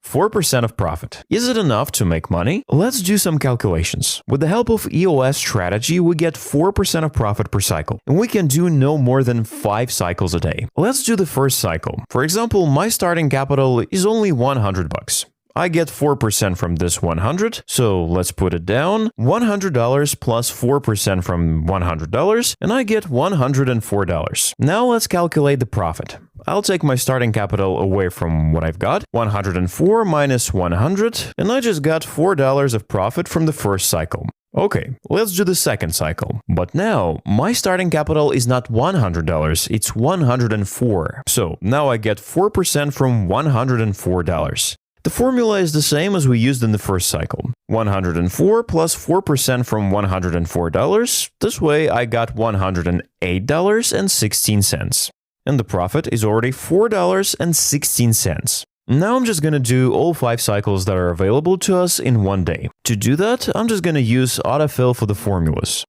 4% of profit. Is it enough to make money? Let's do some calculations. With the help of EOS strategy, we get 4% of profit per cycle, and we can do no more than 5 cycles a day. Let's do the first cycle. For example, my starting capital is only $100. I get 4% from this 100, so let's put it down. $100 plus 4% from $100, and I get $104. Now let's calculate the profit. I'll take my starting capital away from what I've got, 104 minus 100, and I just got $4 of profit from the first cycle. Okay, let's do the second cycle. But now, my starting capital is not $100, it's $104. So now I get 4% from $104. The formula is the same as we used in the first cycle. 104 plus 4% from $104. This way I got $108.16. And the profit is already $4.16. Now I'm just going to do all 5 cycles that are available to us in one day. To do that, I'm just going to use autofill for the formulas.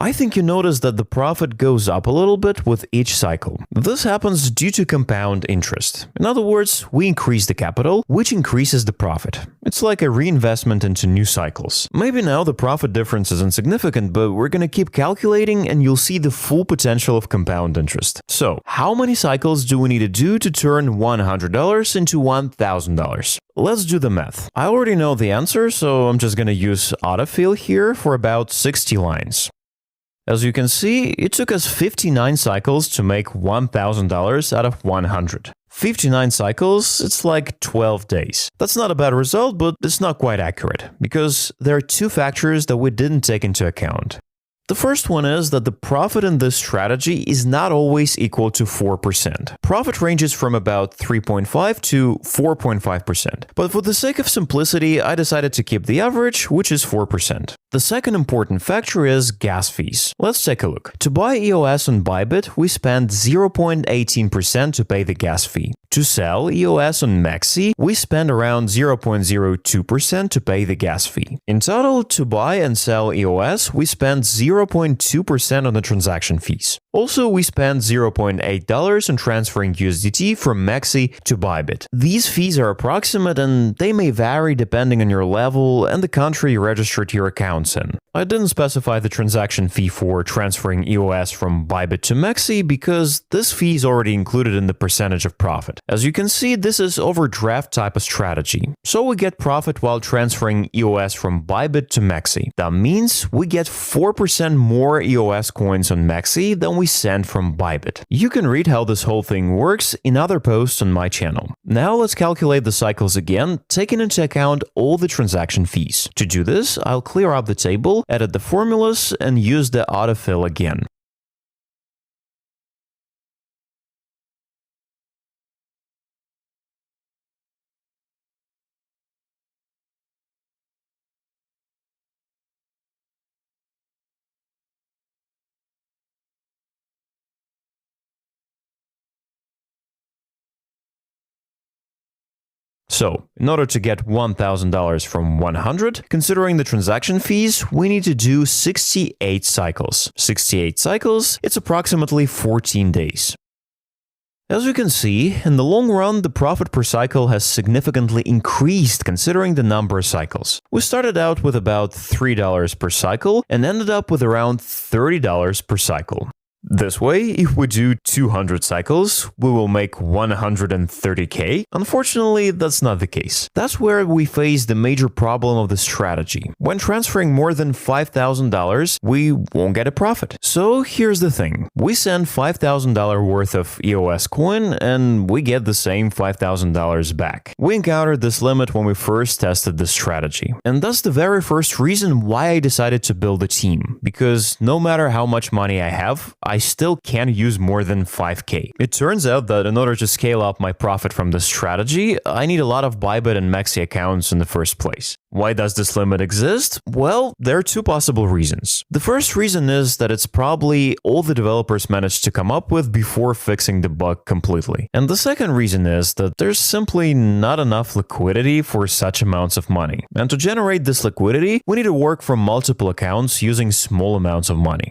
I think you notice that the profit goes up a little bit with each cycle. This happens due to compound interest. In other words, we increase the capital, which increases the profit. It's like a reinvestment into new cycles. Maybe now the profit difference isn't significant, but we're gonna keep calculating and you'll see the full potential of compound interest. So, how many cycles do we need to do to turn $100 into $1,000? Let's do the math. I already know the answer, so I'm just gonna use autofill here for about 60 lines. As you can see, it took us 59 cycles to make $1,000 out of 100. 59 cycles, it's like 12 days. That's not a bad result, but it's not quite accurate, because there are 2 factors that we didn't take into account. The first one is that the profit in this strategy is not always equal to 4%. Profit ranges from about 3.5 to 4.5%. But for the sake of simplicity, I decided to keep the average, which is 4%. The second important factor is gas fees. Let's take a look. To buy EOS on Bybit, we spend 0.18% to pay the gas fee. To sell EOS on Maxi, we spend around 0.02% to pay the gas fee. In total, to buy and sell EOS, we spend 0.2% on the transaction fees. Also, we spend $0.8 on transferring USDT from Maxi to Bybit. These fees are approximate and they may vary depending on your level and the country you registered your accounts in. I didn't specify the transaction fee for transferring EOS from Bybit to Maxi because this fee is already included in the percentage of profit. As you can see, this is overdraft type of strategy. So we get profit while transferring EOS from Bybit to Maxi. That means we get 4% more EOS coins on Maxi than we send from Bybit. You can read how this whole thing works in other posts on my channel. Now let's calculate the cycles again, taking into account all the transaction fees. To do this, I'll clear up the table, edit the formulas, and use the autofill again. So, in order to get $1,000 from 100, considering the transaction fees, we need to do 68 cycles. 68 cycles, it's approximately 14 days. As you can see, in the long run, the profit per cycle has significantly increased considering the number of cycles. We started out with about $3 per cycle and ended up with around $30 per cycle. This way, if we do 200 cycles, we will make 130k. Unfortunately, that's not the case. That's where we face the major problem of the strategy. When transferring more than $5,000, we won't get a profit. So here's the thing. We send $5,000 worth of EOS coin and we get the same $5,000 back. We encountered this limit when we first tested this strategy. And that's the very first reason why I decided to build a team. Because no matter how much money I have, I still can't use more than 5k. It turns out that in order to scale up my profit from this strategy, I need a lot of Bybit and Maxi accounts in the first place. Why does this limit exist? Well, there are 2 possible reasons. The first reason is that it's probably all the developers managed to come up with before fixing the bug completely. And the second reason is that there's simply not enough liquidity for such amounts of money. And to generate this liquidity, we need to work from multiple accounts using small amounts of money.